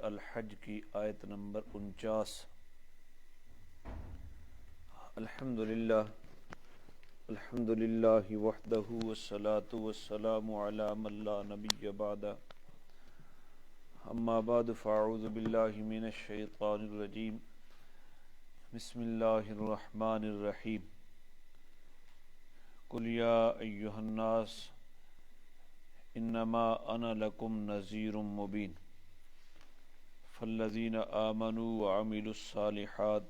الحج کی آیت نمبر 49۔ الحمدللہ وحدہ والصلاة والسلام علی من لا نبی بعدہ، اما بعد فاعوذ باللہ من الشیطان الرجیم، بسم اللہ الرحمن الرحیم۔ قل یا ایہا الناس انما انا لکم نذیر مبین، فالذین آمنوا وعملوا الصالحات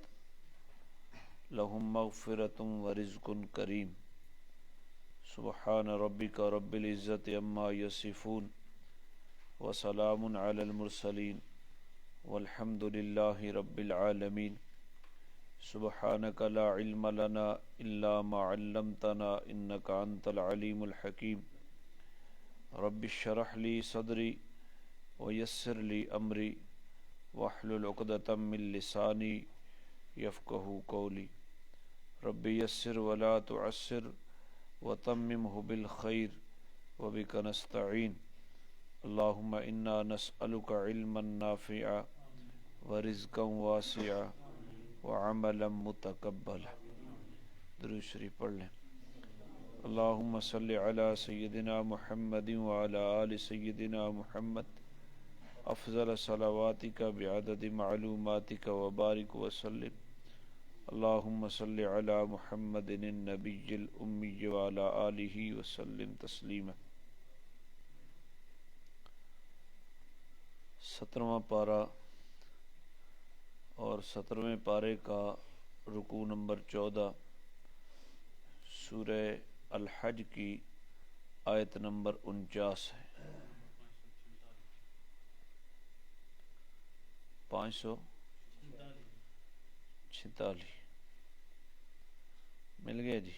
لهم مغفرۃ ورزق کریم۔ سبحان ربک رب العزۃ عما یصفون وسلام علی المرسلین والحمد للہ رب العالمین۔ سبحانک لا علم لنا الا ما علمتنا انک انت العلیم الحکیم۔ رب اشرح لی صدری ویسر لی امری واحلل عقدۃ من لسانی یفقہوا قولی۔ رب یسر ولا تعسر وتممہ بالخیر وبک نستعین۔ اللہم انا نسألک علما نافعا ورزقا واسعا وعملا متقبلا۔ درود شریف پڑھ لیں۔ اللہم صلی علی سیدنا محمد وعلی آل سیدنا محمد افضل صلواتک بعدد معلوماتک وبارک وسلم۔ اللہم صلی علی محمد النبی الامی وعلی آلہ وسلم تسلیما۔ 17واں پارہ اور 17ویں پارے کا رکوع نمبر 14، سورہ الحج کی آیت نمبر 49 ہے۔ 546 مل گیا جی۔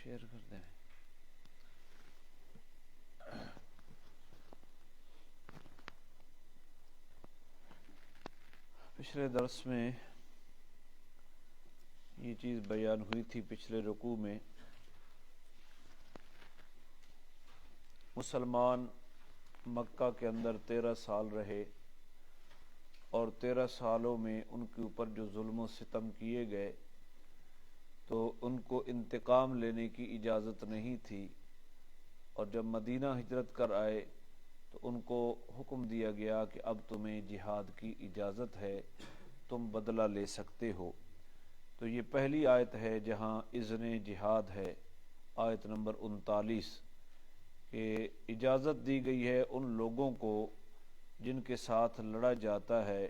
شیئر کر دیں۔ پچھلے درس میں یہ چیز بیان ہوئی تھی، پچھلے رکوع میں مسلمان مکہ کے اندر 13 سال رہے، اور 13 سالوں میں ان کے اوپر جو ظلم و ستم کیے گئے تو ان کو انتقام لینے کی اجازت نہیں تھی، اور جب مدینہ ہجرت کر آئے تو ان کو حکم دیا گیا کہ اب تمہیں جہاد کی اجازت ہے، تم بدلہ لے سکتے ہو۔ تو یہ پہلی آیت ہے جہاں اذن جہاد ہے، آیت نمبر 39، کہ اجازت دی گئی ہے ان لوگوں کو جن کے ساتھ لڑا جاتا ہے،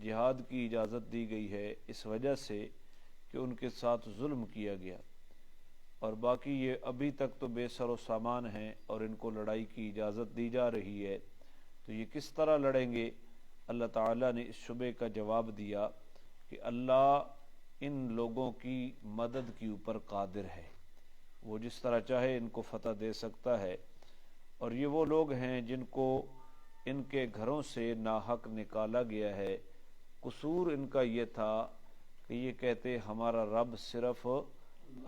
جہاد کی اجازت دی گئی ہے اس وجہ سے کہ ان کے ساتھ ظلم کیا گیا، اور باقی یہ ابھی تک تو بے سر و سامان ہیں اور ان کو لڑائی کی اجازت دی جا رہی ہے، تو یہ کس طرح لڑیں گے؟ اللہ تعالیٰ نے اس شبے کا جواب دیا کہ اللہ ان لوگوں کی مدد کے اوپر قادر ہے، وہ جس طرح چاہے ان کو فتح دے سکتا ہے۔ اور یہ وہ لوگ ہیں جن کو ان کے گھروں سے ناحق نکالا گیا ہے، قصور ان کا یہ تھا کہ یہ کہتے ہمارا رب صرف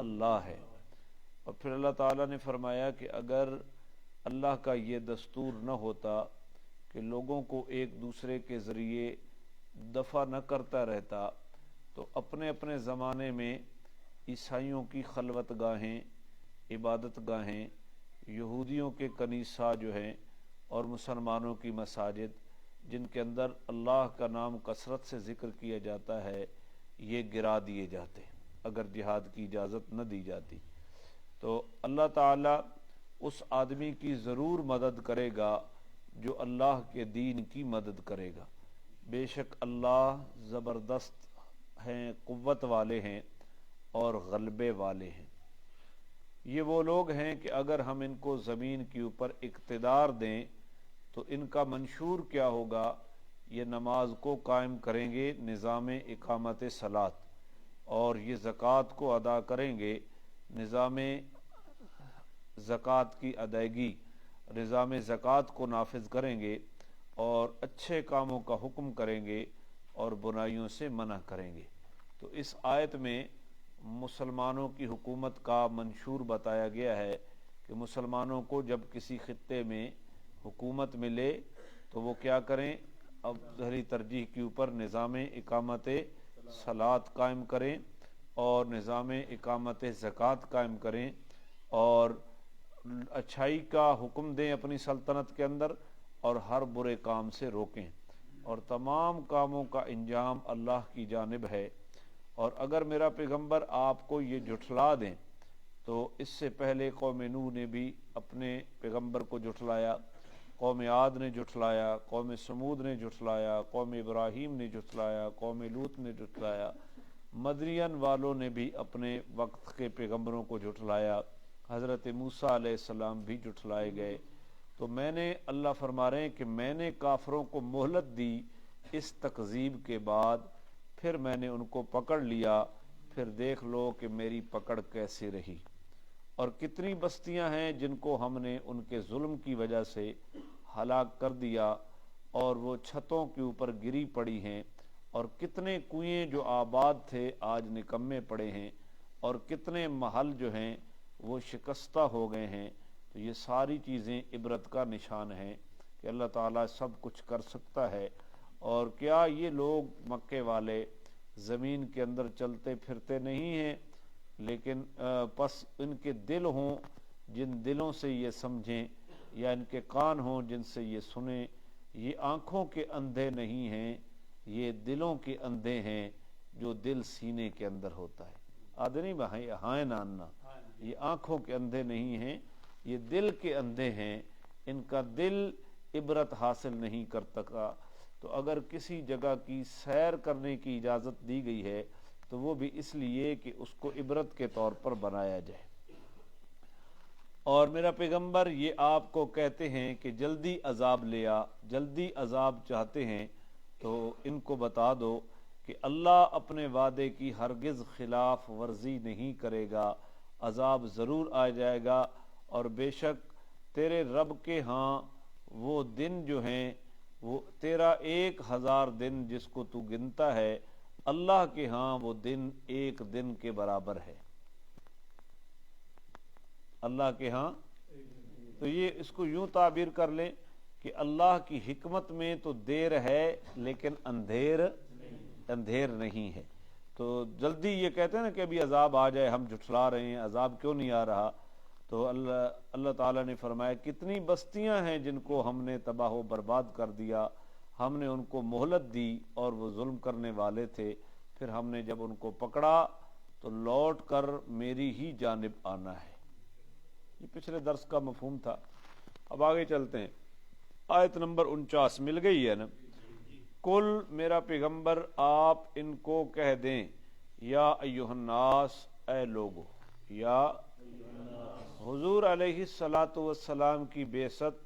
اللہ ہے، اور پھر اللہ تعالیٰ نے فرمایا کہ اگر اللہ کا یہ دستور نہ ہوتا کہ لوگوں کو ایک دوسرے کے ذریعے دفع نہ کرتا رہتا تو اپنے اپنے زمانے میں عیسائیوں کی خلوت گاہیں، عبادت گاہیں، یہودیوں کے کنیسہ جو ہیں، اور مسلمانوں کی مساجد جن کے اندر اللہ کا نام کثرت سے ذکر کیا جاتا ہے، یہ گرا دیے جاتے اگر جہاد کی اجازت نہ دی جاتی۔ تو اللہ تعالیٰ اس آدمی کی ضرور مدد کرے گا جو اللہ کے دین کی مدد کرے گا۔ بے شک اللہ زبردست ہیں، قوت والے ہیں اور غلبے والے ہیں۔ یہ وہ لوگ ہیں کہ اگر ہم ان کو زمین کے اوپر اقتدار دیں تو ان کا منشور کیا ہوگا؟ یہ نماز کو قائم کریں گے، نظام اقامت صلاۃ، اور یہ زکوٰۃ کو ادا کریں گے، نظام زکوٰۃ کی ادائیگی، نظام زکوٰۃ کو نافذ کریں گے، اور اچھے کاموں کا حکم کریں گے اور برائیوں سے منع کریں گے۔ تو اس آیت میں مسلمانوں کی حکومت کا منشور بتایا گیا ہے کہ مسلمانوں کو جب کسی خطے میں حکومت ملے تو وہ کیا کریں، اب ظہری ترجیح کے اوپر نظام اقامت صلاۃ قائم کریں اور نظام اقامت زکوٰۃ قائم کریں اور اچھائی کا حکم دیں اپنی سلطنت کے اندر اور ہر برے کام سے روکیں، اور تمام کاموں کا انجام اللہ کی جانب ہے۔ اور اگر میرا پیغمبر آپ کو یہ جھٹلا دیں تو اس سے پہلے قوم نوح نے بھی اپنے پیغمبر کو جھٹلایا، قوم عاد نے جھٹلایا، قوم سمود نے جھٹلایا، قوم ابراہیم نے جھٹلایا، قوم لوط نے جھٹلایا، مدین والوں نے بھی اپنے وقت کے پیغمبروں کو جھٹلایا، حضرت موسیٰ علیہ السلام بھی جھٹلائے گئے۔ تو میں نے، اللہ فرما رہے ہیں کہ میں نے کافروں کو مہلت دی اس تکذیب کے بعد، پھر میں نے ان کو پکڑ لیا، پھر دیکھ لو کہ میری پکڑ کیسے رہی۔ اور کتنی بستیاں ہیں جن کو ہم نے ان کے ظلم کی وجہ سے ہلاک کر دیا اور وہ چھتوں کے اوپر گری پڑی ہیں، اور کتنے کنویں جو آباد تھے آج نکمے پڑے ہیں، اور کتنے محل جو ہیں وہ شکستہ ہو گئے ہیں۔ تو یہ ساری چیزیں عبرت کا نشان ہیں کہ اللہ تعالیٰ سب کچھ کر سکتا ہے۔ اور کیا یہ لوگ مکے والے زمین کے اندر چلتے پھرتے نہیں ہیں، لیکن پس ان کے دل ہوں جن دلوں سے یہ سمجھیں، یا ان کے کان ہوں جن سے یہ سنیں۔ یہ آنکھوں کے اندھے نہیں ہیں، یہ دلوں کے اندھے ہیں جو دل سینے کے اندر ہوتا ہے۔ آدنی بھائی ہائے نانا، یہ آنکھوں کے اندھے نہیں ہیں، یہ دل کے اندھے ہیں، ان کا دل عبرت حاصل نہیں کر سکا۔ تو اگر کسی جگہ کی سیر کرنے کی اجازت دی گئی ہے تو وہ بھی اس لیے کہ اس کو عبرت کے طور پر بنایا جائے۔ اور میرا پیغمبر یہ آپ کو کہتے ہیں کہ جلدی عذاب لے آ، جلدی عذاب چاہتے ہیں تو ان کو بتا دو کہ اللہ اپنے وعدے کی ہرگز خلاف ورزی نہیں کرے گا، عذاب ضرور آ جائے گا۔ اور بے شک تیرے رب کے ہاں وہ دن جو ہیں، وہ تیرا 1000 دن جس کو تو گنتا ہے، اللہ کے ہاں وہ دن ایک دن کے برابر ہے، اللہ کے ہاں۔ تو یہ اس کو یوں تعبیر کر لیں کہ اللہ کی حکمت میں تو دیر ہے لیکن اندھیر نہیں ہے۔ تو جلدی یہ کہتے ہیں نا کہ ابھی عذاب آ جائے، ہم جھٹلا رہے ہیں، عذاب کیوں نہیں آ رہا؟ تو اللہ تعالیٰ نے فرمایا کتنی بستیاں ہیں جن کو ہم نے تباہ و برباد کر دیا، ہم نے ان کو مہلت دی اور وہ ظلم کرنے والے تھے، پھر ہم نے جب ان کو پکڑا تو لوٹ کر میری ہی جانب آنا ہے۔ یہ پچھلے درس کا مفہوم تھا۔ اب آگے چلتے ہیں، آیت نمبر 49 مل گئی ہے نا۔ کل میرا پیغمبر آپ ان کو کہہ دیں، یا ایھا الناس، اے لوگو، یا حضور علیہ الصلاۃ والسلام کی بعثت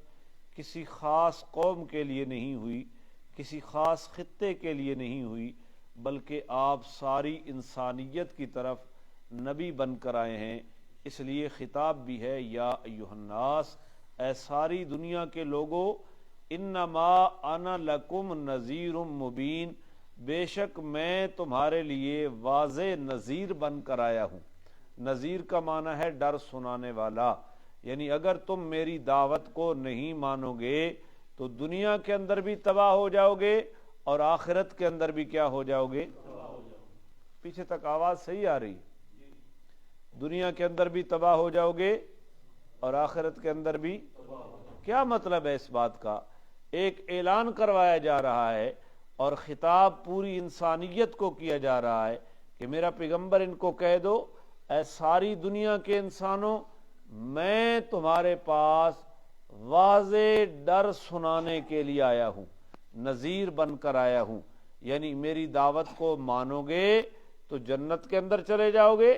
کسی خاص قوم کے لیے نہیں ہوئی، کسی خاص خطے کے لیے نہیں ہوئی، بلکہ آپ ساری انسانیت کی طرف نبی بن کر آئے ہیں۔ اس لیے خطاب بھی ہے یا ایھا الناس، اے ساری دنیا کے لوگو، انما انا لکم نذیر مبین، بے شک میں تمہارے لیے واضح نذیر بن کر آیا ہوں۔ نذیر کا معنی ہے ڈر سنانے والا، یعنی اگر تم میری دعوت کو نہیں مانو گے تو دنیا کے اندر بھی تباہ ہو جاؤ گے اور آخرت کے اندر بھی کیا ہو جاؤ گے؟ پیچھے تک آواز صحیح آ رہی؟ دنیا کے اندر بھی تباہ ہو جاؤ گے اور آخرت کے اندر بھی۔ کیا مطلب ہے اس بات کا؟ ایک اعلان کروایا جا رہا ہے اور خطاب پوری انسانیت کو کیا جا رہا ہے کہ میرا پیغمبر ان کو کہہ دو، اے ساری دنیا کے انسانوں، میں تمہارے پاس واضح ڈر سنانے کے لیے آیا ہوں، نذیر بن کر آیا ہوں۔ یعنی میری دعوت کو مانو گے تو جنت کے اندر چلے جاؤ گے،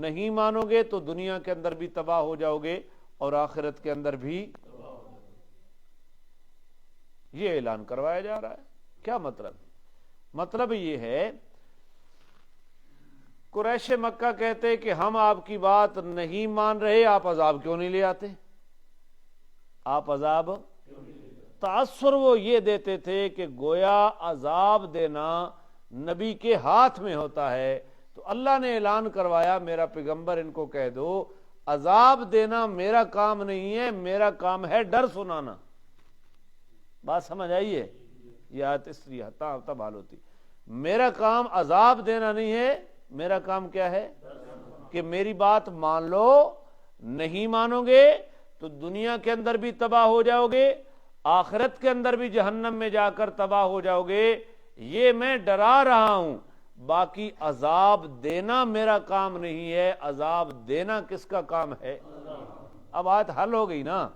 نہیں مانو گے تو دنیا کے اندر بھی تباہ ہو جاؤ گے اور آخرت کے اندر بھی۔ یہ اعلان کروایا جا رہا ہے۔ کیا مطلب؟ مطلب یہ ہے قریش مکہ کہتے کہ ہم آپ کی بات نہیں مان رہے، آپ عذاب کیوں نہیں لے آتے؟ آپ عذاب تاثر وہ یہ دیتے تھے کہ گویا عذاب دینا نبی کے ہاتھ میں ہوتا ہے. تو اللہ نے اعلان کروایا میرا پیغمبر ان کو کہہ دو عذاب دینا میرا کام نہیں ہے, میرا کام ہے ڈر سنانا. بات سمجھ آئیے؟ یہ آیت اس لیے تب حال ہوتی. میرا کام عذاب دینا نہیں ہے, میرا کام کیا ہے کہ میری بات مان لو. نہیں مانو گے تو دنیا کے اندر بھی تباہ ہو جاؤ گے, آخرت کے اندر بھی جہنم میں جا کر تباہ ہو جاؤ گے. یہ میں ڈرا رہا ہوں, باقی عذاب دینا میرا کام نہیں ہے. عذاب دینا کس کا کام ہے؟ اب آیت حل ہو گئی نا.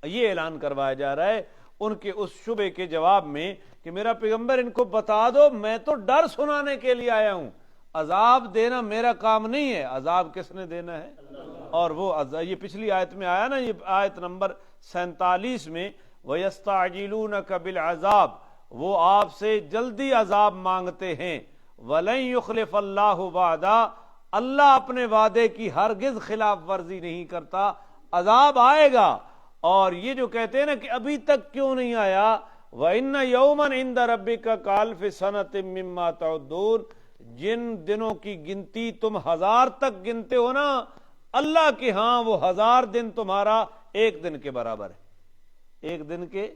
یہ اعلان کروایا جا رہا ہے ان کے اس شبے کے جواب میں کہ میرا پیغمبر ان کو بتا دو میں تو ڈر سنانے کے لیے آیا ہوں, عذاب دینا میرا کام نہیں ہے. عذاب کس نے دینا ہے؟ اور وہ یہ پچھلی آیت میں آیا نا, یہ آیت نمبر 47 میں وَيَسْتَعْجِلُونَكَ بِالْعَذَابِ, وہ آپ سے جلدی عذاب مانگتے ہیں. وَلَن يُخْلِفَ اللَّهُ وَعْدَهُ, اللہ اپنے وعدے کی ہرگز خلاف ورزی نہیں کرتا. عذاب آئے گا. اور یہ جو کہتے ہیں نا کہ ابھی تک کیوں نہیں آیا, وَإِنَّ يَوْمًا عِندَ رَبِّكَ كَأَلْفِ سَنَةٍ مِّمَّا تَعُدُّونَ, جن دنوں کی گنتی تم 1000 تک گنتے ہو نا, اللہ کے ہاں وہ 1000 دن تمہارا ایک دن کے برابر ہے. ایک دن کے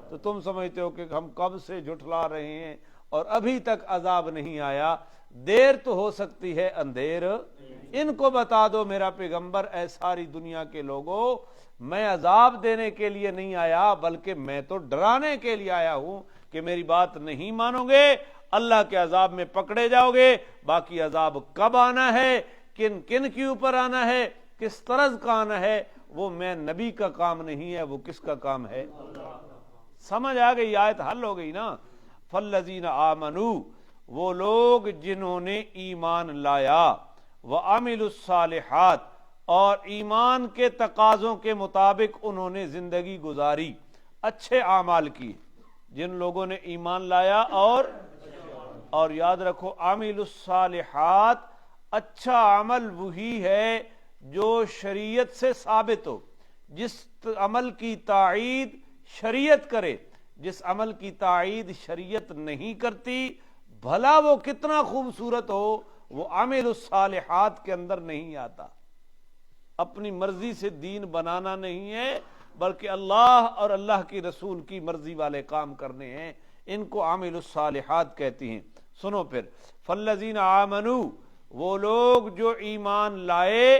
تو تم سمجھتے ہو کہ ہم کب سے جھٹلا رہے ہیں اور ابھی تک عذاب نہیں آیا. دیر تو ہو سکتی ہے, اندھیر ان کو بتا دو میرا پیغمبر اے ساری دنیا کے لوگوں, میں عذاب دینے کے لیے نہیں آیا بلکہ میں تو ڈرانے کے لیے آیا ہوں کہ میری بات نہیں مانو گے, اللہ کے عذاب میں پکڑے جاؤ گے. باقی عذاب کب آنا ہے, کن کن کے اوپر آنا ہے, کس طرز کا آنا ہے, وہ میں نبی کا کام نہیں ہے, وہ کس کا کام ہے؟ سمجھ آ گئی؟ آیت حل ہو گئی نا. فالذین آمنوا, وہ لوگ جنہوں نے ایمان لایا, وعملوا الصالحات, اور ایمان کے تقاضوں کے مطابق انہوں نے زندگی گزاری, اچھے اعمال کی. جن لوگوں نے ایمان لایا اور یاد رکھو عاملوا الصالحات, اچھا عمل وہی ہے جو شریعت سے ثابت ہو, جس عمل کی تائید شریعت کرے. جس عمل کی تائید شریعت نہیں کرتی بھلا وہ کتنا خوبصورت ہو, وہ عامل الصالحات کے اندر نہیں آتا. اپنی مرضی سے دین بنانا نہیں ہے بلکہ اللہ اور اللہ کی رسول کی مرضی والے کام کرنے ہیں. ان کو عامل الصالحات کہتی ہیں. سنو پھر, فالذین آمنوا, وہ لوگ جو ایمان لائے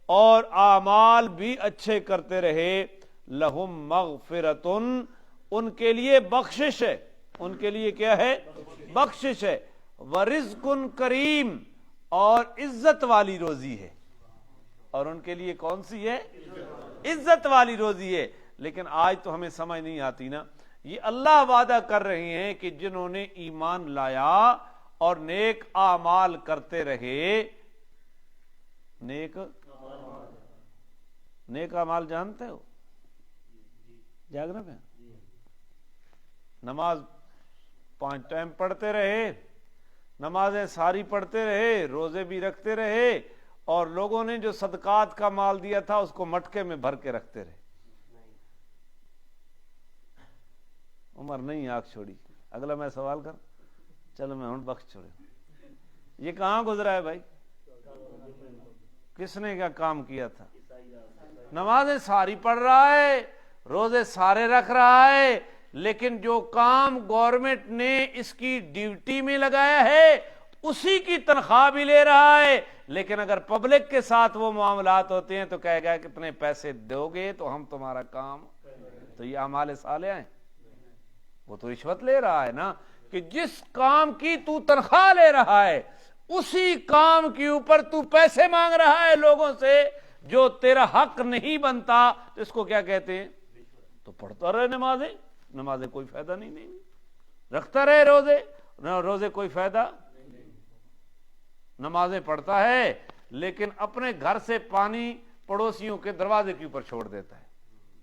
اور اعمال بھی اچھے کرتے رہے, لہم مغفرتن, ان کے لیے بخشش ہے. ان کے لیے کیا ہے؟ بخشش ہے. ورزق کریم, اور عزت والی روزی ہے. اور ان کے لیے کون سی ہے؟ عزت والی روزی ہے. لیکن آج تو ہمیں سمجھ نہیں آتی نا. یہ اللہ وعدہ کر رہے ہیں کہ جنہوں نے ایمان لایا اور نیک اعمال کرتے رہے. نیک اعمال جانتے ہو؟ جاگنا پہ نماز 5 ٹائم پڑھتے رہے, نمازیں ساری پڑھتے رہے, روزے بھی رکھتے رہے, اور لوگوں نے جو صدقات کا مال دیا تھا اس کو مٹکے میں بھر کے رکھتے رہے. عمر نہیں آنکھ چھوڑی. اگلا میں سوال کر, چلو میں ہوں بخش چھوڑے. یہ کہاں گزرا ہے بھائی؟ کس نے کیا کام کیا تھا؟ نمازیں ساری پڑھ رہا ہے, روزے سارے رکھ رہا ہے, لیکن جو کام گورنمنٹ نے اس کی ڈیوٹی میں لگایا ہے اسی کی تنخواہ بھی لے رہا ہے. لیکن اگر پبلک کے ساتھ وہ معاملات ہوتے ہیں تو کہے گا کتنے پیسے دو گے تو ہم تمہارا کام. تو یہ اعمال صالحہ ہیں. وہ تو رشوت لے رہا ہے نا, کہ جس کام کی تو تنخواہ لے رہا ہے اسی کام کے اوپر تو پیسے مانگ رہا ہے لوگوں سے جو تیرا حق نہیں بنتا. اس کو کیا کہتے ہیں؟ تو پڑھتا رہے نمازیں کوئی فائدہ نہیں, رکھتا رہے روزے کوئی فائدہ. نمازیں پڑھتا ہے لیکن اپنے گھر سے پانی پڑوسیوں کے دروازے کے اوپر چھوڑ دیتا ہے.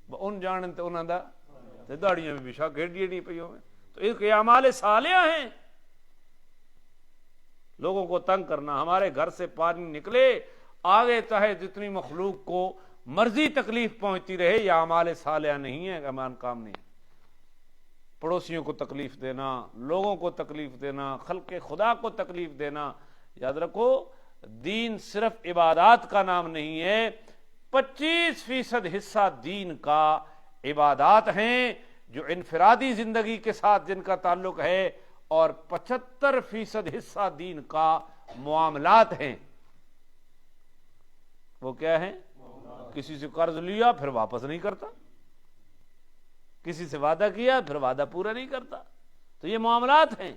ان جانتے انہوں دا داڑیاں بھی بچھا گھیڑیے نہیں پہ ہوئے. تو اس کے اعمال صالحہ ہیں. لوگوں کو تنگ کرنا, ہمارے گھر سے پانی نکلے, آگے چاہے جتنی مخلوق کو مرضی تکلیف پہنچتی رہے، یہ اعمال صالحہ نہیں ہے، امان کام نہیں ہے۔ پڑوسیوں کو تکلیف دینا، لوگوں کو تکلیف دینا، خلق خدا کو تکلیف دینا، یاد رکھو دین صرف عبادات کا نام نہیں ہے۔ 25% حصہ دین کا عبادات ہیں جو انفرادی زندگی کے ساتھ جن کا تعلق ہے، اور 75% حصہ دین کا معاملات ہیں۔ وہ کیا ہیں؟ کسی سے قرض لیا پھر واپس نہیں کرتا، کسی سے وعدہ کیا پھر وعدہ پورا نہیں کرتا، تو یہ معاملات ہیں۔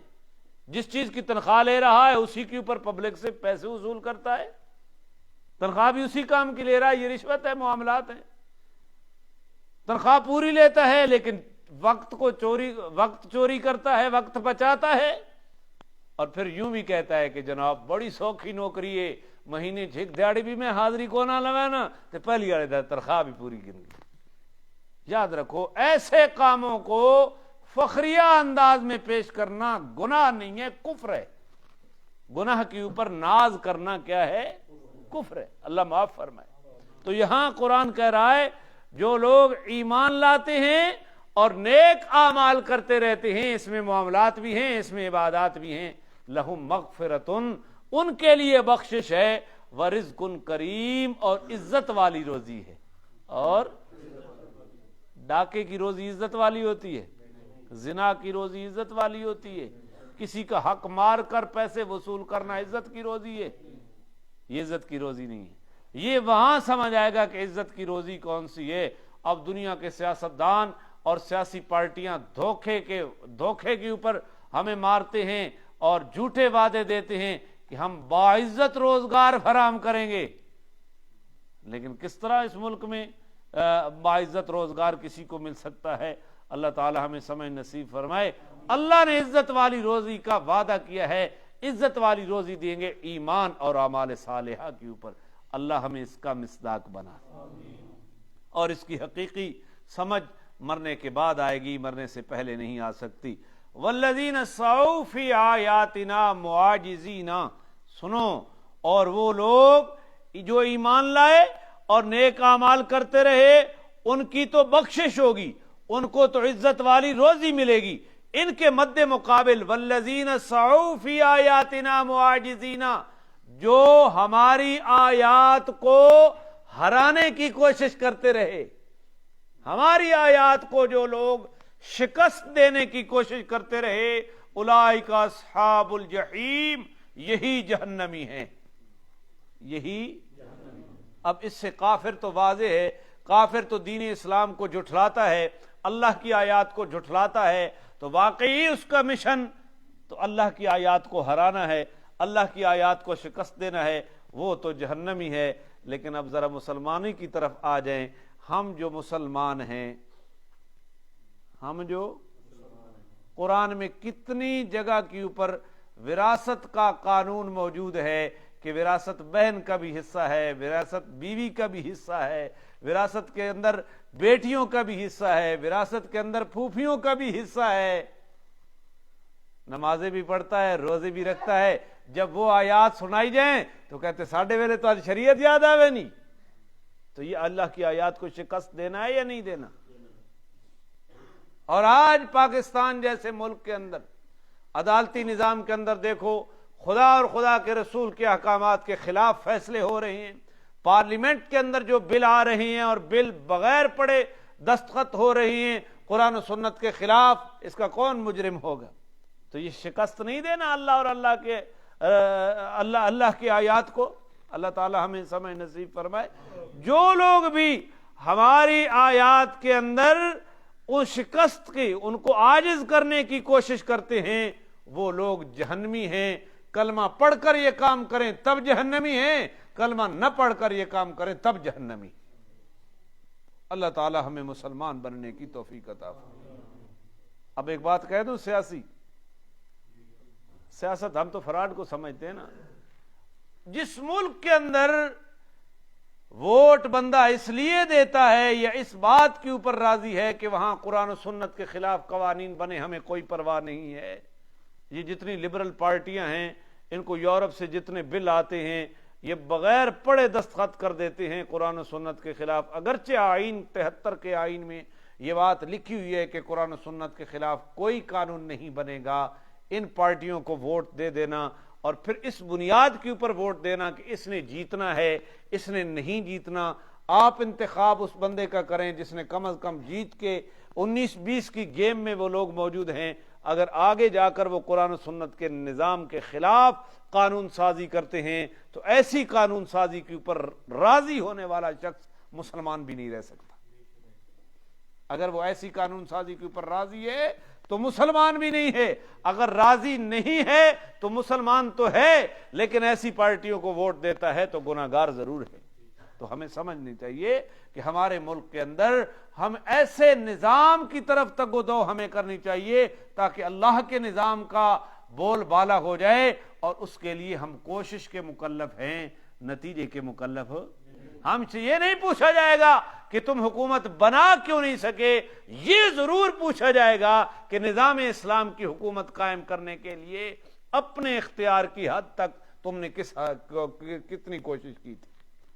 جس چیز کی تنخواہ لے رہا ہے اسی کے اوپر پبلک سے پیسے وصول کرتا ہے، تنخواہ بھی اسی کام کی لے رہا ہے، یہ رشوت ہے، معاملات ہیں۔ تنخواہ پوری لیتا ہے لیکن وقت چوری کرتا ہے، وقت بچاتا ہے، اور پھر یوں بھی کہتا ہے کہ جناب بڑی سوکھی نوکری ہے، مہینے جھک دیاڑی بھی میں حاضری کو نہ لگانا تو پہلی والے تنخواہ بھی پوری گن گئی۔ یاد رکھو ایسے کاموں کو فخریہ انداز میں پیش کرنا گناہ نہیں ہے، کفر ہے۔ گناہ کے اوپر ناز کرنا کیا ہے؟ کفر ہے، اللہ معاف فرمائے۔ تو یہاں قرآن کہہ رہا ہے جو لوگ ایمان لاتے ہیں اور نیک اعمال کرتے رہتے ہیں، اس میں معاملات بھی ہیں، اس میں عبادات بھی ہیں، لہم مغفرتن، ان کے لیے بخشش ہے، ورزق کریم، اور عزت والی روزی ہے۔ اور ڈاکے کی روزی عزت والی ہوتی ہے، زنا کی روزی عزت والی ہوتی ہے، کسی کا حق مار کر پیسے وصول کرنا عزت کی روزی ہے، یہ عزت کی روزی نہیں ہے۔ یہ وہاں سمجھ آئے گا کہ عزت کی روزی کون سی ہے۔ اب دنیا کے سیاستدان اور سیاسی پارٹیاں دھوکے کے اوپر ہمیں مارتے ہیں اور جھوٹے وعدے دیتے ہیں کہ ہم باعزت روزگار فراہم کریں گے، لیکن کس طرح اس ملک میں باعزت روزگار کسی کو مل سکتا ہے؟ اللہ تعالی ہمیں سمجھ نصیب فرمائے۔ اللہ نے عزت والی روزی کا وعدہ کیا ہے، عزت والی روزی دیں گے ایمان اور اعمال صالحہ کے اوپر۔ اللہ ہمیں اس کا مصداق بنا، اور اس کی حقیقی سمجھ مرنے کے بعد آئے گی، مرنے سے پہلے نہیں آ سکتی۔ والذین سعوا فی آیاتنا معاجزین، سنو، اور وہ لوگ جو ایمان لائے اور نیک اعمال کرتے رہے ان کی تو بخشش ہوگی، ان کو تو عزت والی روزی ملے گی۔ ان کے مد مقابل والذین سعوا فی آیاتنا معاجزین، جو ہماری آیات کو ہرانے کی کوشش کرتے رہے، ہماری آیات کو جو لوگ شکست دینے کی کوشش کرتے رہے، اولئک اصحاب الجحیم، یہی جہنمی ہیں، یہی۔ اب اس سے کافر تو واضح ہے، کافر تو دین اسلام کو جھٹلاتا ہے، اللہ کی آیات کو جھٹلاتا ہے، تو واقعی اس کا مشن تو اللہ کی آیات کو ہرانا ہے، اللہ کی آیات کو شکست دینا ہے، وہ تو جہنمی ہے۔ لیکن اب ذرا مسلمانی کی طرف آ جائیں۔ ہم جو مسلمان ہیں، ہم جو قرآن میں کتنی جگہ کے اوپر وراثت کا قانون موجود ہے کہ وراثت بہن کا بھی حصہ ہے، وراثت بیوی کا بھی حصہ ہے، وراثت کے اندر بیٹیوں کا بھی حصہ ہے، وراثت کے اندر پھوپھیوں کا بھی حصہ ہے، نمازیں بھی پڑھتا ہے، روزے بھی رکھتا ہے۔ جب وہ آیات سنائی جائیں تو کہتے ساڈے ویلے تو آج شریعت یاد آوے نہیں۔ تو یہ اللہ کی آیات کو شکست دینا ہے یا نہیں دینا؟ اور آج پاکستان جیسے ملک کے اندر عدالتی نظام کے اندر دیکھو، خدا اور خدا کے رسول کے احکامات کے خلاف فیصلے ہو رہے ہیں، پارلیمنٹ کے اندر جو بل آ رہے ہیں اور بل بغیر پڑھے دستخط ہو رہی ہیں قرآن و سنت کے خلاف، اس کا کون مجرم ہوگا؟ تو یہ شکست نہیں دینا اللہ اور اللہ کی آیات کو۔ اللہ تعالی ہمیں سمجھ نصیب فرمائے۔ جو لوگ بھی ہماری آیات کے اندر اس شکست کی، ان کو عاجز کرنے کی کوشش کرتے ہیں، وہ لوگ جہنمی ہیں۔ کلمہ پڑھ کر یہ کام کریں تب جہنمی ہیں، کلمہ نہ پڑھ کر یہ کام کریں تب جہنمی۔ اللہ تعالی ہمیں مسلمان بننے کی توفیق عطا فرمائے۔ اب ایک بات کہہ دوں، سیاست ہم تو فراڈ کو سمجھتے ہیں نا۔ جس ملک کے اندر ووٹ بندہ اس لیے دیتا ہے یا اس بات کے اوپر راضی ہے کہ وہاں قرآن و سنت کے خلاف قوانین بنے، ہمیں کوئی پرواہ نہیں ہے۔ یہ جتنی لبرل پارٹیاں ہیں، ان کو یورپ سے جتنے بل آتے ہیں، یہ بغیر پڑھے دستخط کر دیتے ہیں قرآن و سنت کے خلاف، اگرچہ آئین 73 کے آئین میں یہ بات لکھی ہوئی ہے کہ قرآن و سنت کے خلاف کوئی قانون نہیں بنے گا، ان پارٹیوں کو ووٹ دے دینا اور پھر اس بنیاد کے اوپر ووٹ دینا کہ اس نے جیتنا ہے اس نے نہیں جیتنا۔ آپ انتخاب اس بندے کا کریں جس نے کم از کم جیت کے 19-20 کی گیم میں وہ لوگ موجود ہیں، اگر آگے جا کر وہ قرآن و سنت کے نظام کے خلاف قانون سازی کرتے ہیں تو ایسی قانون سازی کے اوپر راضی ہونے والا شخص مسلمان بھی نہیں رہ سکتا۔ اگر وہ ایسی قانون سازی کے اوپر راضی ہے تو مسلمان بھی نہیں ہے، اگر راضی نہیں ہے تو مسلمان تو ہے لیکن ایسی پارٹیوں کو ووٹ دیتا ہے تو گناہگار ضرور ہے۔ تو ہمیں سمجھنی چاہیے کہ ہمارے ملک کے اندر ہم ایسے نظام کی طرف تگ و دو ہمیں کرنی چاہیے تاکہ اللہ کے نظام کا بول بالا ہو جائے، اور اس کے لیے ہم کوشش کے مکلف ہیں، نتیجے کے مکلف۔ ہم سے یہ نہیں پوچھا جائے گا کہ تم حکومت بنا کیوں نہیں سکے، یہ ضرور پوچھا جائے گا کہ نظام اسلام کی حکومت قائم کرنے کے لیے اپنے اختیار کی حد تک تم نے کتنی کوشش کی تھی۔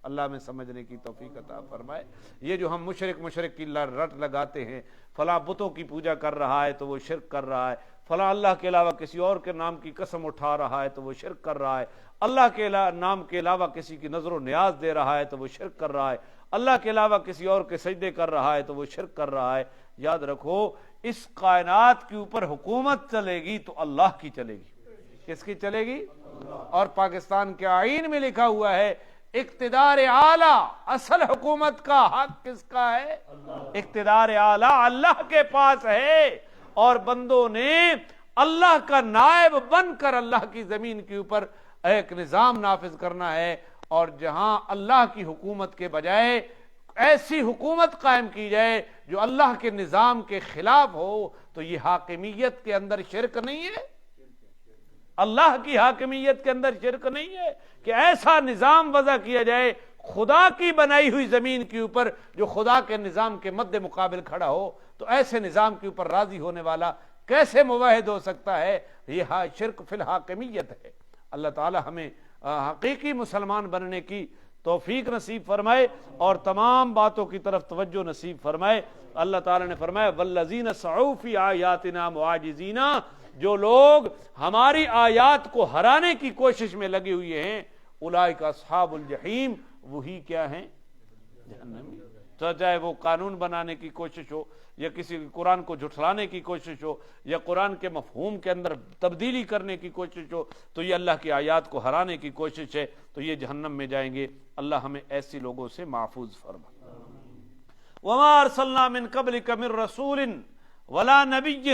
اللہ میں سمجھنے کی توفیق عطا فرمائے۔ یہ جو ہم مشرک کی رٹ لگاتے ہیں، فلاں بتوں کی پوجا کر رہا ہے تو وہ شرک کر رہا ہے، فلاں اللہ کے علاوہ کسی اور کے نام کی قسم اٹھا رہا ہے تو وہ شرک کر رہا ہے، اللہ کے نام کے علاوہ کسی کی نظر و نیاز دے رہا ہے تو وہ شرک کر رہا ہے، اللہ کے علاوہ کسی اور کے سجدے کر رہا ہے تو وہ شرک کر رہا ہے۔ یاد رکھو اس کائنات کے اوپر حکومت چلے گی تو اللہ کی چلے گی۔ کس کی چلے گی؟ اور پاکستان کے آئین میں لکھا ہوا ہے اقتدار اعلی، اصل حکومت کا حق کس کا ہے؟ اقتدار اعلی اللہ کے پاس ہے، اور بندوں نے اللہ کا نائب بن کر اللہ کی زمین کے اوپر ایک نظام نافذ کرنا ہے، اور جہاں اللہ کی حکومت کے بجائے ایسی حکومت قائم کی جائے جو اللہ کے نظام کے خلاف ہو تو یہ حاکمیت کے اندر شرک نہیں ہے؟ اللہ کی حاکمیت کے اندر شرک نہیں ہے کہ ایسا نظام وضع کیا جائے خدا کی بنائی ہوئی زمین کے اوپر جو خدا کے نظام کے مد مقابل کھڑا ہو؟ تو ایسے نظام کے اوپر راضی ہونے والا کیسے موحد ہو سکتا ہے؟ یہ شرک فی الحاکمیت ہے۔ اللہ تعالی ہمیں حقیقی مسلمان بننے کی توفیق نصیب فرمائے اور تمام باتوں کی طرف توجہ نصیب فرمائے۔ اللہ تعالی نے فرمایا والذین سعوا فی آیاتنا معاجزین، جو لوگ ہماری آیات کو ہرانے کی کوشش میں لگے ہوئے ہیں اولئک اصحاب الجحیم، وہی کیا ہیں؟ جہنمی۔ تو چاہے وہ قانون بنانے کی کوشش ہو یا کسی قرآن کو جھٹلانے کی کوشش ہو یا قرآن کے مفہوم کے اندر تبدیلی کرنے کی کوشش ہو، تو یہ اللہ کی آیات کو ہرانے کی کوشش ہے، تو یہ جہنم میں جائیں گے۔ اللہ ہمیں ایسی لوگوں سے محفوظ فرما۔ وما ارسلنا من قبلک من رسول ولا نبی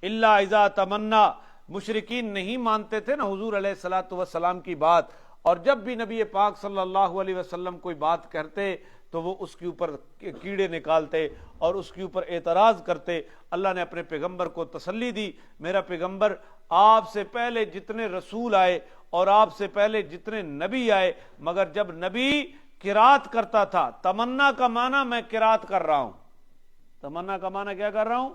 الا اذا تمنا، مشرکین نہیں مانتے تھے نا حضور علیہ الصلوۃ والسلام کی بات، اور جب بھی نبی پاک صلی اللہ علیہ وسلم کوئی بات کرتے تو وہ اس کے اوپر کیڑے نکالتے اور اس کے اوپر اعتراض کرتے۔ اللہ نے اپنے پیغمبر کو تسلی دی، میرا پیغمبر آپ سے پہلے جتنے رسول آئے اور آپ سے پہلے جتنے نبی آئے، مگر جب نبی قرات کرتا تھا، تمنا کا معنی میں قرات کر رہا ہوں، تمنا کا معنی کیا کر رہا ہوں؟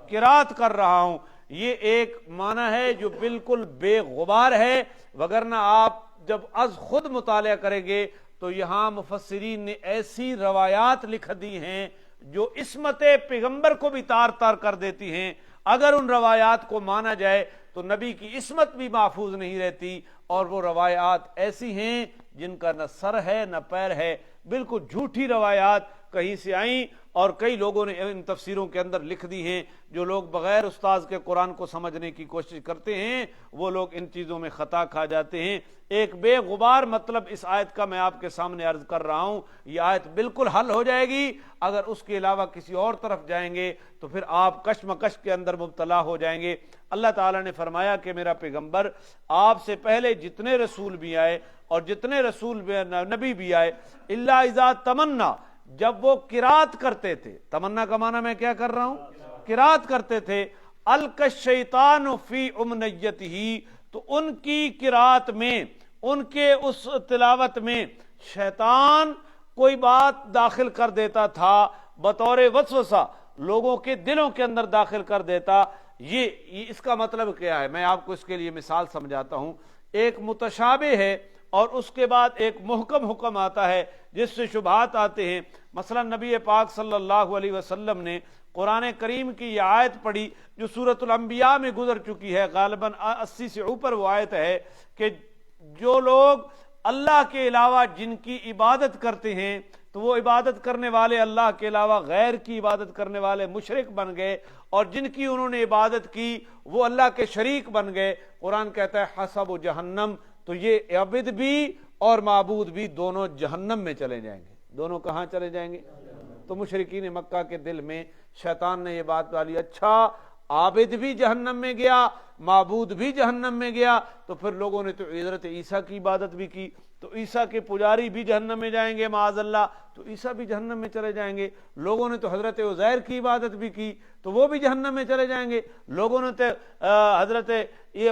قرات کر رہا ہوں، یہ ایک معنی ہے جو بالکل بے غبار ہے، وگرنہ آپ جب از خود مطالعہ کریں گے تو یہاں مفسرین نے ایسی روایات لکھ دی ہیں جو عصمت پیغمبر کو بھی تار تار کر دیتی ہیں۔ اگر ان روایات کو مانا جائے تو نبی کی عصمت بھی محفوظ نہیں رہتی، اور وہ روایات ایسی ہیں جن کا نہ سر ہے نہ پیر ہے، بالکل جھوٹی روایات کہیں سے آئیں، اور کئی لوگوں نے ان تفسیروں کے اندر لکھ دی ہیں۔ جو لوگ بغیر استاذ کے قرآن کو سمجھنے کی کوشش کرتے ہیں وہ لوگ ان چیزوں میں خطا کھا جاتے ہیں۔ ایک بے غبار مطلب اس آیت کا میں آپ کے سامنے عرض کر رہا ہوں، یہ آیت بالکل حل ہو جائے گی۔ اگر اس کے علاوہ کسی اور طرف جائیں گے تو پھر آپ کشمکش کے اندر مبتلا ہو جائیں گے۔ اللہ تعالیٰ نے فرمایا کہ میرا پیغمبر آپ سے پہلے جتنے رسول بھی آئے اور جتنے رسول نبی بھی آئے، الا اذا تمنا، جب وہ قرات کرتے تھے، تمنا کا معنی میں کیا کر رہا ہوں؟ قرات کرتے تھے، القى الشیطان فی امنیتہ، تو ان کی قرات میں، ان کے اس تلاوت میں شیطان کوئی بات داخل کر دیتا تھا بطور وسوسہ، لوگوں کے دلوں کے اندر داخل کر دیتا۔ یہ اس کا مطلب کیا ہے؟ میں آپ کو اس کے لیے مثال سمجھاتا ہوں۔ ایک متشابہ ہے اور اس کے بعد ایک محکم حکم آتا ہے جس سے شبہات آتے ہیں. مثلا نبی پاک صلی اللہ علیہ وسلم نے قرآن کریم کی یہ آیت پڑھی جو سورۃ الانبیاء میں گزر چکی ہے، غالباً 80 سے اوپر وہ آیت ہے کہ جو لوگ اللہ کے علاوہ جن کی عبادت کرتے ہیں تو وہ عبادت کرنے والے اللہ کے علاوہ غیر کی عبادت کرنے والے مشرک بن گئے، اور جن کی انہوں نے عبادت کی وہ اللہ کے شریک بن گئے. قرآن کہتا ہے حسب جہنم، تو یہ عبد بھی اور معبود بھی دونوں جہنم میں چلے جائیں گے. دونوں کہاں چلے جائیں گے؟ تو مشرکین مکہ کے دل میں شیطان نے یہ بات ڈالی، اچھا عابد بھی جہنم میں گیا، معبود بھی جہنم میں گیا، تو پھر لوگوں نے تو حضرت عیسیٰ کی عبادت بھی کی، تو عیسیٰ کے پجاری بھی جہنم میں جائیں گے معاذ اللہ، تو عیسیٰ بھی جہنم میں چلے جائیں گے. لوگوں نے تو حضرت عزیر کی عبادت بھی کی تو وہ بھی جہنم میں چلے جائیں گے. لوگوں نے تو حضرت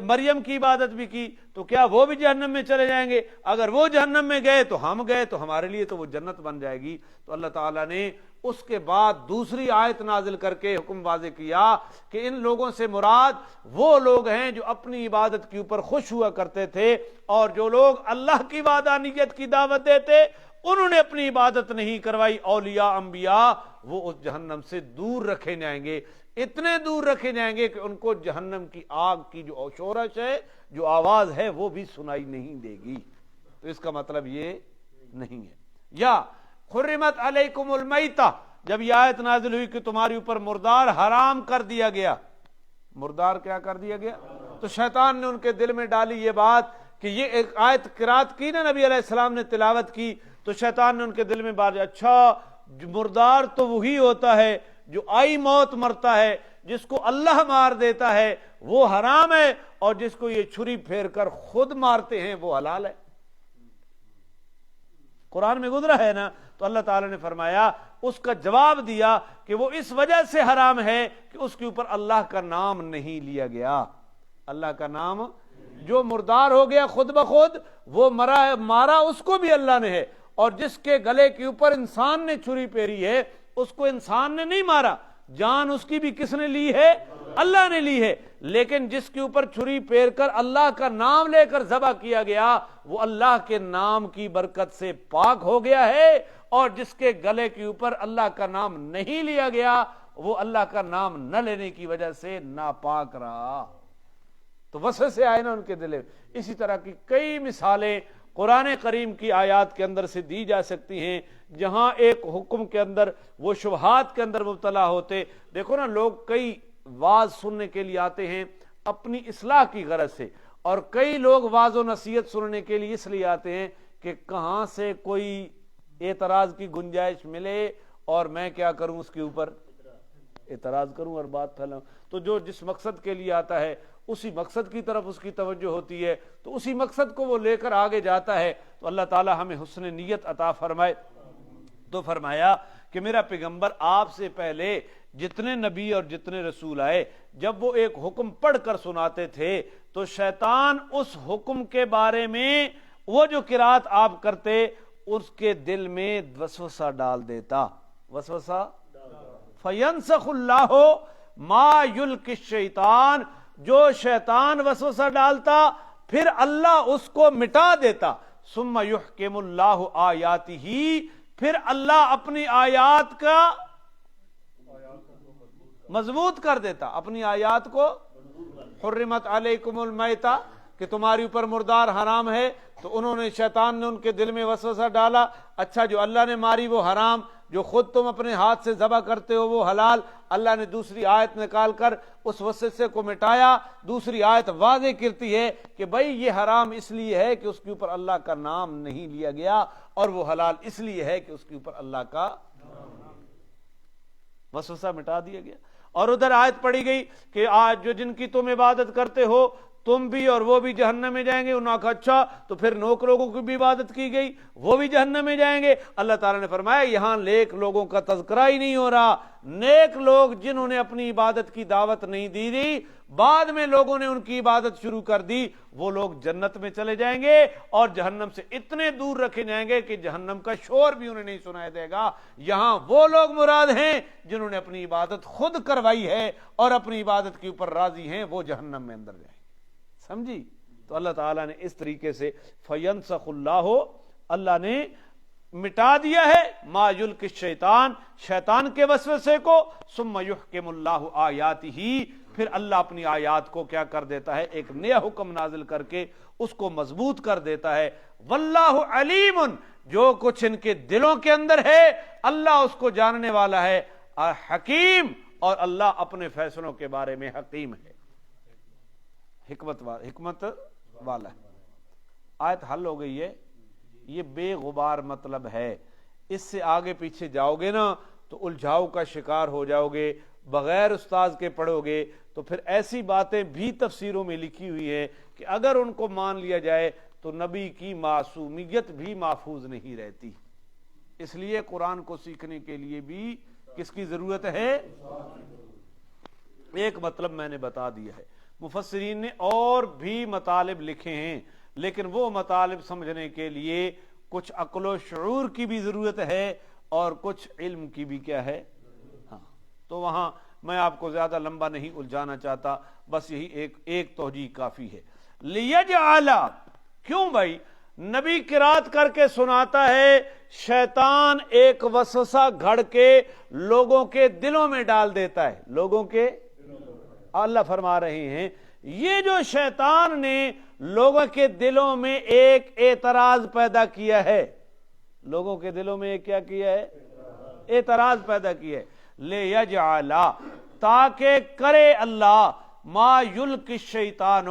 مریم کی عبادت بھی کی تو کیا وہ بھی جہنم میں چلے جائیں گے؟ اگر وہ جہنم میں گئے تو ہم گئے، تو ہمارے لیے تو وہ جنت بن جائے گی. تو اللہ تعالیٰ نے اس کے بعد دوسری آیت نازل کر کے حکم واضح کیا کہ ان لوگوں سے مراد وہ لوگ ہیں جو اپنی عبادت کے اوپر خوش ہوا کرتے تھے، اور جو لوگ اللہ کی وحدانیت کی دعوت دیتے انہوں نے اپنی عبادت نہیں کروائی. اولیاء انبیاء وہ اس جہنم سے دور رکھے جائیں گے، اتنے دور رکھے جائیں گے کہ ان کو جہنم کی آگ کی جو شورش ہے، جو آواز ہے، وہ بھی سنائی نہیں دے گی. تو اس کا مطلب یہ نہیں ہے. یا حرمت علیکم المیتہ، جب یہ آیت نازل ہوئی کہ تمہاری اوپر مردار حرام کر دیا گیا. مردار کیا کر دیا گیا؟ تو شیطان نے ان کے دل میں ڈالی یہ بات کہ یہ ایک آیت قرات کی نا نبی علیہ السلام نے تلاوت کی، تو شیطان نے ان کے دل میں بات، اچھا مردار تو وہی ہوتا ہے جو آئی موت مرتا ہے، جس کو اللہ مار دیتا ہے وہ حرام ہے، اور جس کو یہ چھری پھیر کر خود مارتے ہیں وہ حلال ہے. قرآن میں گزرا ہے نا. تو اللہ تعالیٰ نے فرمایا، اس کا جواب دیا کہ وہ اس وجہ سے حرام ہے کہ اس کے اوپر اللہ کا نام نہیں لیا گیا. اللہ کا نام، جو مردار ہو گیا خود بخود، وہ مارا اس کو بھی اللہ نے ہے، اور جس کے گلے کے اوپر انسان نے چھری پھیری ہے اس کو انسان نے نہیں مارا، جان اس کی بھی کس نے لی ہے؟ اللہ نے لی ہے. لیکن جس کے اوپر چھری پھیر کر اللہ کا نام لے کر ذبح کیا گیا وہ اللہ کے نام کی برکت سے پاک ہو گیا ہے، اور جس کے گلے کے اوپر اللہ کا نام نہیں لیا گیا وہ اللہ کا نام نہ لینے کی وجہ سے ناپاک رہا. تو وسوسے آئے نا ان کے دل میں. اسی طرح کی کئی مثالیں قرآن کریم کی آیات کے اندر سے دی جا سکتی ہیں جہاں ایک حکم کے اندر وہ شبہات کے اندر مبتلا ہوتے. دیکھو نا، لوگ کئی واز سننے کے لیے آتے ہیں اپنی اصلاح کی غرض سے، اور کئی لوگ واز و نصیحت سننے کے لیے اس لیے آتے ہیں کہ کہاں سے کوئی اعتراض کی گنجائش ملے اور میں کیا کروں، اس کے اوپر اعتراض کروں اور بات پھیلاؤں. تو جو جس مقصد کے لیے آتا ہے اسی مقصد کی طرف اس کی توجہ ہوتی ہے، تو اسی مقصد کو وہ لے کر آگے جاتا ہے. تو اللہ تعالی ہمیں حسن نیت عطا فرمائے. تو فرمایا کہ میرا پیغمبر آپ سے پہلے جتنے نبی اور جتنے رسول آئے، جب وہ ایک حکم پڑھ کر سناتے تھے تو شیطان اس حکم کے بارے میں وہ جو قرات آپ کرتے اس کے دل میں وسوسہ ڈال دیتا. وسوسہ فینسخ اللہ ما یلقی الشیطان، جو شیطان وسوسہ ڈالتا پھر اللہ اس کو مٹا دیتا. ثم یحکم اللہ آیاتہ، پھر اللہ اپنی آیات کا مضبوط کر دیتا، اپنی آیات کو. حرمت علیکم المیتہ، کہ تمہاری اوپر مردار حرام ہے، تو انہوں نے شیطان نے ان کے دل میں وسوسہ ڈالا، اچھا جو اللہ نے ماری وہ حرام، جو خود تم اپنے ہاتھ سے ذبح کرتے ہو وہ حلال. اللہ نے دوسری آیت نکال کر اس وسوسے کو مٹایا. دوسری آیت واضح کرتی ہے کہ بھائی یہ حرام اس لیے ہے کہ اس کے اوپر اللہ کا نام نہیں لیا گیا، اور وہ حلال اس لیے ہے کہ اس کے اوپر اللہ کا وسوسہ مٹا دیا گیا. اور ادھر آیت پڑھی گئی کہ آج جو جن کی تم عبادت کرتے ہو تم بھی اور وہ بھی جہنم میں جائیں گے. انہوں نے کہا اچھا، تو پھر نیک لوگوں کی بھی عبادت کی گئی، وہ بھی جہنم میں جائیں گے. اللہ تعالیٰ نے فرمایا یہاں نیک لوگوں کا تذکرہ ہی نہیں ہو رہا. نیک لوگ جنہوں نے اپنی عبادت کی دعوت نہیں دی بعد میں لوگوں نے ان کی عبادت شروع کر دی، وہ لوگ جنت میں چلے جائیں گے اور جہنم سے اتنے دور رکھے جائیں گے کہ جہنم کا شور بھی انہیں نہیں سنائی دے گا. یہاں وہ لوگ مراد ہیں جنہوں نے اپنی عبادت خود کروائی ہے اور اپنی عبادت کے اوپر راضی ہیں، وہ جہنم میں اندر جائیں گے. سمجھی؟ تو اللہ تعالیٰ نے اس طریقے سے فینسخ اللہ، اللہ نے مٹا دیا ہے ما یلقی الشیطان، شیطان کے وسوسے کو، ثم یحکم اللہ آیاتہ، پھر اللہ اپنی آیات کو کیا کر دیتا ہے، ایک نیا حکم نازل کر کے اس کو مضبوط کر دیتا ہے۔ واللہ علیم، جو کچھ ان کے دلوں کے اندر ہے اللہ اس کو جاننے والا ہے، حکیم، اور اللہ اپنے فیصلوں کے بارے میں حکیم ہے، حکمت والا ہے۔ آیت حل ہو گئی ہے، یہ بے غبار مطلب ہے، اس سے آگے پیچھے جاؤ گے نا تو الجھاؤ کا شکار ہو جاؤ گے، بغیر استاذ کے پڑھو گے تو پھر ایسی باتیں بھی تفسیروں میں لکھی ہوئی ہیں کہ اگر ان کو مان لیا جائے تو نبی کی معصومیت بھی محفوظ نہیں رہتی۔ اس لیے قرآن کو سیکھنے کے لیے بھی کس کی ضرورت ہے؟ ایک مطلب میں نے بتا دیا ہے، مفسرین نے اور بھی مطالب لکھے ہیں، لیکن وہ مطالب سمجھنے کے لیے کچھ عقل و شعور کی بھی ضرورت ہے اور کچھ علم کی بھی کیا ہے، ہاں، تو وہاں میں آپ کو زیادہ لمبا نہیں الجھانا چاہتا، بس یہی ایک توجیہ کافی ہے۔ لیجعل، کیوں بھائی؟ نبی قرات کر کے سناتا ہے، شیطان ایک وسوسہ گھڑ کے لوگوں کے دلوں میں ڈال دیتا ہے، لوگوں کے، اللہ فرما رہے ہیں یہ جو شیطان نے لوگوں کے دلوں میں ایک اعتراض پیدا کیا ہے، لوگوں کے دلوں میں ایک کیا کیا ہے، اعتراض پیدا کیا ہے، لیجعل، تاکہ کرے اللہ، ما یلقی الشیطان،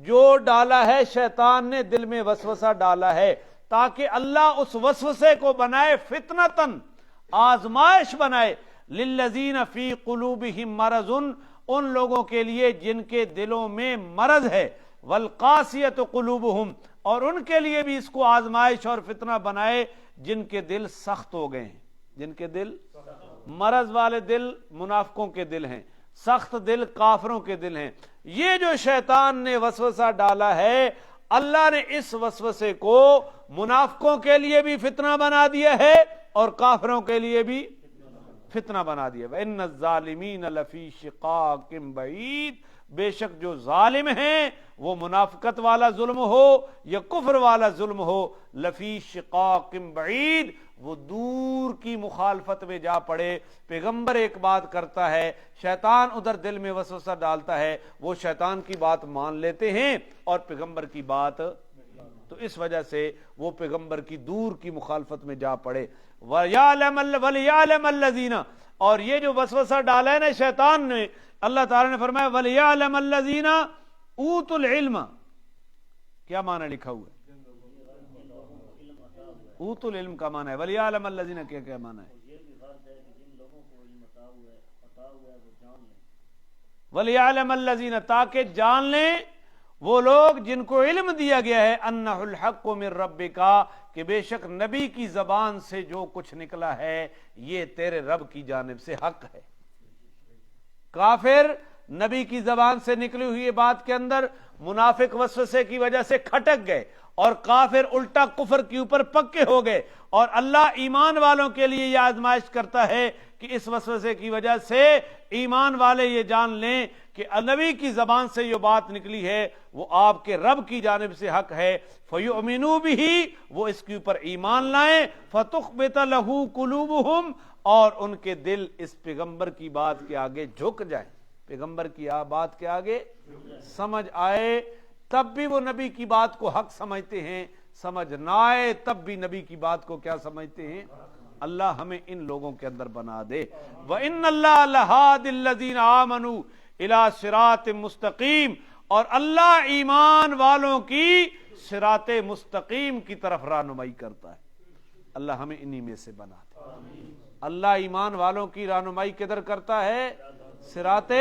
جو ڈالا ہے شیطان نے دل میں وسوسہ ڈالا ہے، تاکہ اللہ اس وسوسے کو بنائے فتنتن، آزمائش بنائے، للذین فی قلوبہم مرض، ان لوگوں کے لیے جن کے دلوں میں مرض ہے، والقاسیۃ قلوبہم، اور ان کے لیے بھی اس کو آزمائش اور فتنہ بنائے جن کے دل سخت ہو گئے ہیں، جن کے دل، مرض والے دل منافقوں کے دل ہیں، سخت دل کافروں کے دل ہیں۔ یہ جو شیطان نے وسوسہ ڈالا ہے، اللہ نے اس وسوسے کو منافقوں کے لیے بھی فتنہ بنا دیا ہے اور کافروں کے لیے بھی فتنہ بنا دیا۔ وَإِنَّ الظَّالِمِينَ لَفِي شِقَاقٍ بَعِيدٍ، بے شک جو ظالم ہیں، وہ منافقت والا ظلم ہو یا کفر والا ظلم ہو، لفی شقاق بعید، وہ دور کی مخالفت میں جا پڑے۔ پیغمبر ایک بات کرتا ہے، شیطان ادھر دل میں وسوسہ ڈالتا ہے، وہ شیطان کی بات مان لیتے ہیں اور پیغمبر کی بات، تو اس وجہ سے وہ پیغمبر کی دور کی مخالفت میں جا پڑے۔ وَلِيَعْلَمَ الَّذِينَ، اور یہ جو وسوسہ ڈالا ہے نا شیطان نے، اللہ تعالیٰ نے فرمایا وَلِيَعْلَمَ الَّذِينَ أُوتُوا الْعِلْمَ، کیا معنی لکھا ہوا ہے؟ اوتوا العلم کا معنی ہے، وَلِيَعْلَمَ الَّذِينَ کیا معنی ہے؟ وَلِيَعْلَمَ الَّذِينَ، تاکہ جان لیں وہ لوگ جن کو علم دیا گیا ہے، أَنَّهُ الْحَقُّ مِن رَبِّكَ، کہ بے شک نبی کی زبان سے جو کچھ نکلا ہے یہ تیرے رب کی جانب سے حق ہے۔ کافر نبی کی زبان سے نکلی ہوئی بات کے اندر منافق وسوسے کی وجہ سے کھٹک گئے، اور کافر الٹا کفر کے اوپر پکے ہو گئے، اور اللہ ایمان والوں کے لیے یہ آزمائش کرتا ہے کہ اس وسوسے کی وجہ سے ایمان والے یہ جان لیں کہ نبی کی زبان سے یہ بات نکلی ہے وہ آپ کے رب کی جانب سے حق ہے، فَيُؤْمِنُوا بِهِ، وہ اس کے اوپر ایمان لائیں، فَتُخْبِتَ لَهُ قُلُوبُهُمْ، اور ان کے دل اس پیغمبر کی بات کے آگے جھک جائیں، پیغمبر کی بات کے آگے سمجھ آئے تب بھی وہ نبی کی بات کو حق سمجھتے ہیں، سمجھ نہ آئے تب بھی نبی کی بات کو کیا سمجھتے ہیں۔ اللہ ہمیں ان لوگوں کے اندر بنا دے۔ وَإِنَّ اللَّهَ لَهَادِ الَّذِينَ آمَنُوا إِلَىٰ صِرَاطٍ مُسْتَقِيمٍ، اور اللہ ایمان والوں کی صراط مستقیم کی طرف رہنمائی کرتا ہے۔ اللہ ہمیں انہی میں سے بنا دے۔ اللہ ایمان والوں کی رہنمائی کدھر کرتا ہے؟ صراط،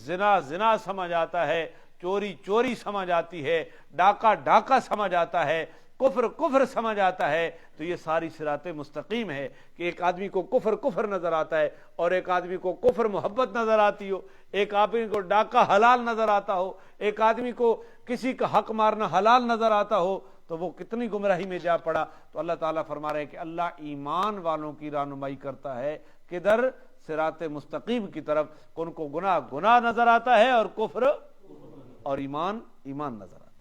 زنا زنا سمجھ آتا ہے، چوری چوری سمجھ آتی ہے، ڈاکہ ڈاکہ سمجھ آتا ہے، کفر کفر سمجھ آتا ہے، تو یہ ساری صراط مستقیم ہے کہ ایک آدمی کو کفر کفر نظر آتا ہے اور ایک آدمی کو کفر محبت نظر آتی ہو، ایک آدمی کو ڈاکہ حلال نظر آتا ہو، ایک آدمی کو کسی کا حق مارنا حلال نظر آتا ہو، تو وہ کتنی گمراہی میں جا پڑا۔ تو اللہ تعالیٰ فرما رہے ہیں کہ اللہ ایمان والوں کی رہنمائی کرتا ہے، کدھر؟ صراط مستقیم کی طرف، ان کو گناہ گناہ نظر آتا ہے اور کفر اور ایمان ایمان نظر آتا ہے۔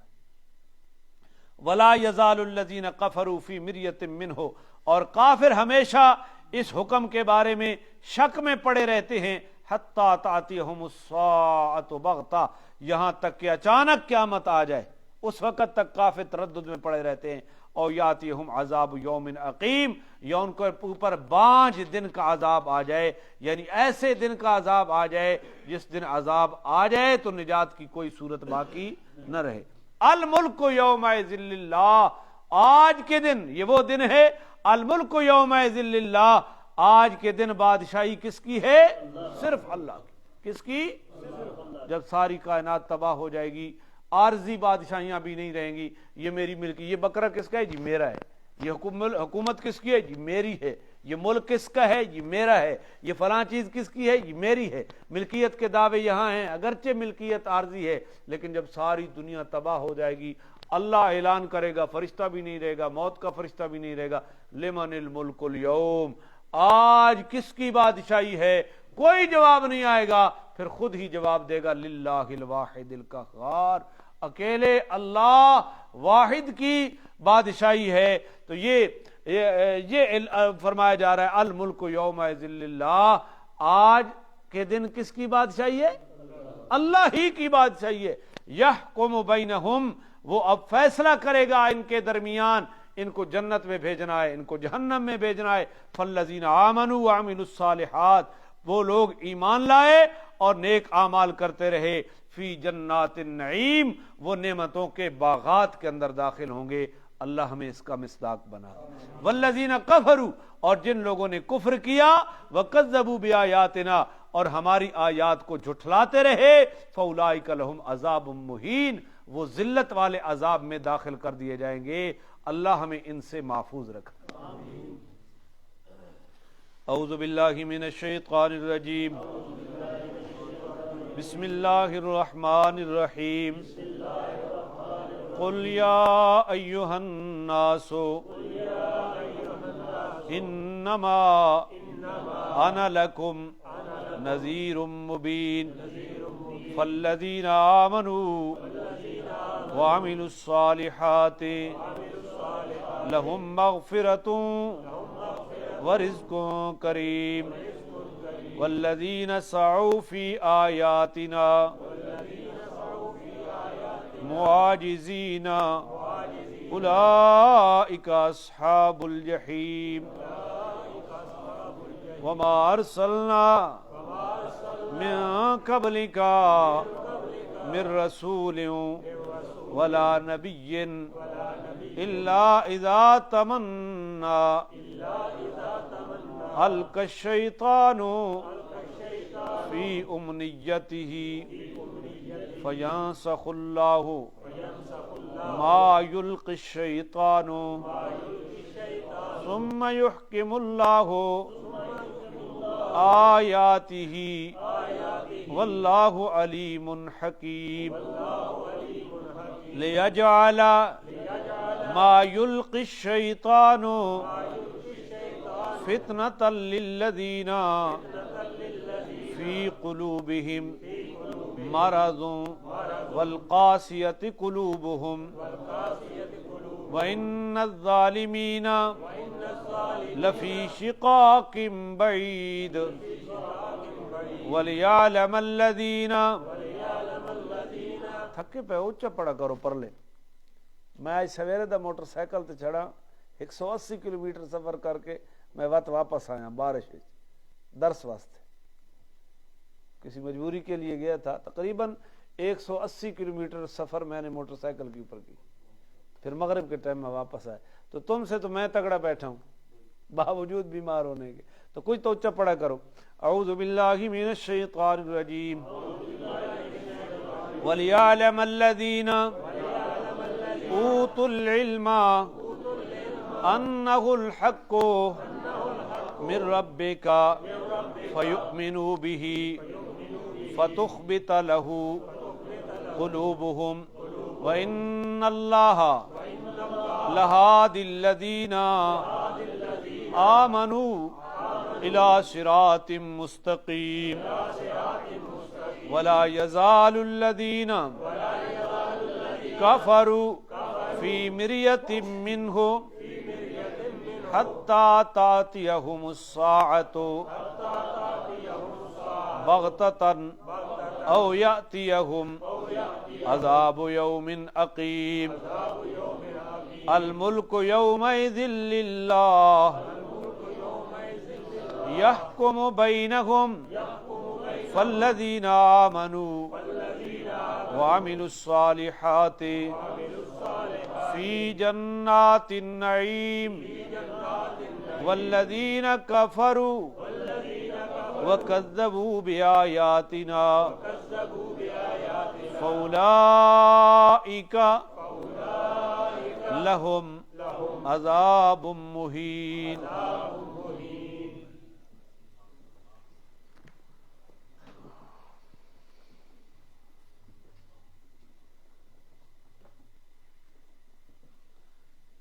ولا یزال الذین کفروا فی مریۃ منہ، اور کافر ہمیشہ اس حکم کے بارے میں شک میں پڑے رہتے ہیں، حتی تأتیہم الساعۃ بغتہ، یہاں تک کہ اچانک قیامت آ جائے، اس وقت تک کافر تردد میں پڑے رہتے ہیں، اور یاتیہم عذاب یوم عقیم، یا ان کے اوپر بانجھ دن کا عذاب آ جائے، یعنی ایسے دن کا عذاب آ جائے جس دن عذاب آ جائے تو نجات کی کوئی صورت باقی نہ رہے۔ الملک یومئذ للہ، آج کے دن، یہ وہ دن ہے، الملک یومئذ للہ، آج کے دن بادشاہی کس کی ہے؟ صرف اللہ کی۔ کس کی؟ جب ساری کائنات تباہ ہو جائے گی، عارضی بادشاہیاں بھی نہیں رہیں گی، یہ میری ملکی، یہ بکرا کس کا ہے؟ جی میرا ہے۔ یہ حکومت کس کی ہے؟ جی میری ہے۔ یہ ملک کس کا ہے؟ جی میرا ہے۔ یہ فلاں چیز کس کی ہے؟ جی میری ہے۔ ملکیت کے دعوے یہاں ہیں، اگرچہ ملکیت عارضی ہے، لیکن جب ساری دنیا تباہ ہو جائے گی، اللہ اعلان کرے گا، فرشتہ بھی نہیں رہے گا، موت کا فرشتہ بھی نہیں رہے گا، لمن الملک اليوم، آج کس کی بادشاہی ہے؟ کوئی جواب نہیں آئے گا، پھر خود ہی جواب دے گا، للہ الواحد القہار، اکیلے اللہ واحد کی بادشاہی ہے۔ تو یہ فرمایا جا رہا ہے، الملک یومئذ للہ، آج کے دن کس کی بادشاہی ہے؟ اللہ ہی کی بادشاہی ہے۔ یحکم بینہم، وہ اب فیصلہ کرے گا ان کے درمیان، ان کو جنت میں بھیجنا ہے، ان کو جہنم میں بھیجنا ہے۔ فالذین آمنوا وعملوا الصالحات، وہ لوگ ایمان لائے اور نیک اعمال کرتے رہے، فی جنات النعیم، وہ نعمتوں کے باغات کے اندر داخل ہوں گے۔ اللہ ہمیں اس کا مصداق بنا۔ والذین کفروا، اور جن لوگوں نے کفر کیا، وکذبوا بآیاتنا، اور ہماری آیات کو جھٹلاتے رہے، فاولئک لہم عذاب مہین، وہ ذلت والے عذاب میں داخل کر دیے جائیں گے۔ اللہ ہمیں ان سے محفوظ رکھے۔ اعوذ باللہ من الشیطان الرجیم، بسم اللہ الرحمن الرحیم، قل یا ایہا الناس انما انا لکم نذیر مبین، فالذین آمنوا وعملوا الصالحات لهم مغفرة ورزق کریم، والذین سعوا فی آیاتنا معاجزین اولئک اصحاب الجحیم، وما ارسلنا من قبلک من رسول ولا نبی الا اذا تمنى القى الشیطان فی امنیته فینسخ اللہ ما یلقی الشیطان ثم یحکم اللہ آیاتہ واللہ علیم حکیم، لیجعل ما یلقی الشیطان فتنة للذین فی قلوبہم مرض والقاسیة قلوبہم وإن الظالمین لفی شقاق بعید، ولیعلم الذین، تھکے پہ اونچا پڑا کرو پر لے۔ میں آج سویرے دا موٹر سائیکل تے چڑھا، 180 کلومیٹر سفر کر کے میں واپس آیا بارش درس واسطے، کسی مجبوری کے لیے گیا تھا۔ تقریباً 180 کلومیٹر سفر میں نے موٹر سائیکل کے اوپر کی، پھر مغرب کے ٹائم میں واپس آیا۔ تو تم سے تو میں تگڑا بیٹھا ہوں باوجود بیمار ہونے کے، تو کچھ تو اونچا پڑا کرو۔ اعوذ باللہ من الشیطان الرجیم، وَلِيَعْلَمَ الَّذِينَ أُوتُوا الْعِلْمَ أَنَّهُ الْحَقُّ مِنْ رَبِّكَ فَيُؤْمِنُوا بِهِ فَتُخْبِتَ لَهُ قُلُوبُهُمْ وَإِنَّ اللَّهَ لَهَادِ الَّذِينَ آمَنُوا إِلَى صِرَاطٍ مُسْتَقِيمٍ، وَلَا يَزَالُ الَّذِينَ كَفَرُوا فی مریۃ منہ حتی تأتیہم الساعۃ بغتۃ او یأتیہم عذاب یوم عقیم الملک یومئذ للہ یحکم بینہم فالذین آمنوا وعملوا الصالحات فی جنات النعیم والذین کفروا وکذبوا بآیاتنا فأولئک لہم عذاب مہین۔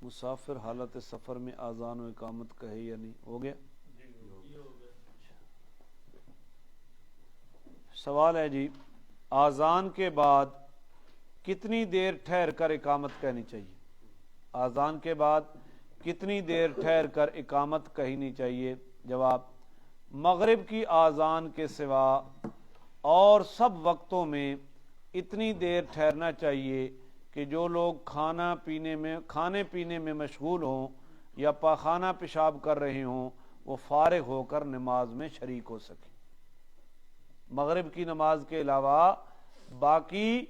مسافر حالت سفر میں اذان و اقامت کہے یا نہیں؟ ہو گیا؟ سوال ہے جی، اذان کے بعد کتنی دیر ٹھہر کر اقامت کہنی چاہیے؟ اذان کے بعد کتنی دیر ٹھہر کر اقامت کہنی چاہیے؟ جواب، مغرب کی اذان کے سوا اور سب وقتوں میں اتنی دیر ٹھہرنا چاہیے کہ جو لوگ کھانے پینے میں مشغول ہوں یا پاخانہ پیشاب کر رہے ہوں وہ فارغ ہو کر نماز میں شریک ہو سکیں۔ مغرب کی نماز کے علاوہ باقی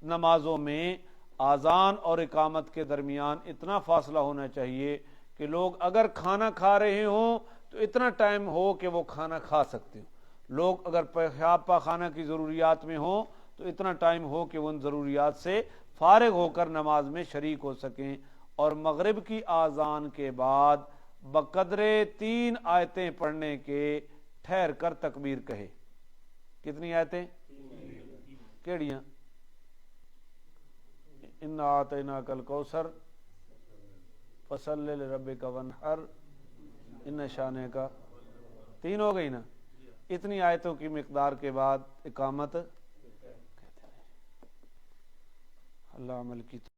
نمازوں میں اذان اور اقامت کے درمیان اتنا فاصلہ ہونا چاہیے کہ لوگ اگر کھانا کھا رہے ہوں تو اتنا ٹائم ہو کہ وہ کھانا کھا سکتے ہوں، لوگ اگر پیشاب پاخانہ کی ضروریات میں ہوں تو اتنا ٹائم ہو کہ وہ ان ضروریات سے فارغ ہو کر نماز میں شریک ہو سکیں۔ اور مغرب کی اذان کے بعد بقدر 3 آیتیں پڑھنے کے ٹھہر کر تکبیر کہے۔ کتنی آیتیں؟ کیڑیاں؟ انا اعطیناک الکوثر فصلی لربک وانحر ان شانئک، 3 ہو گئی نا؟ اتنی آیتوں کی مقدار کے بعد اقامت۔ اللہ عمل کی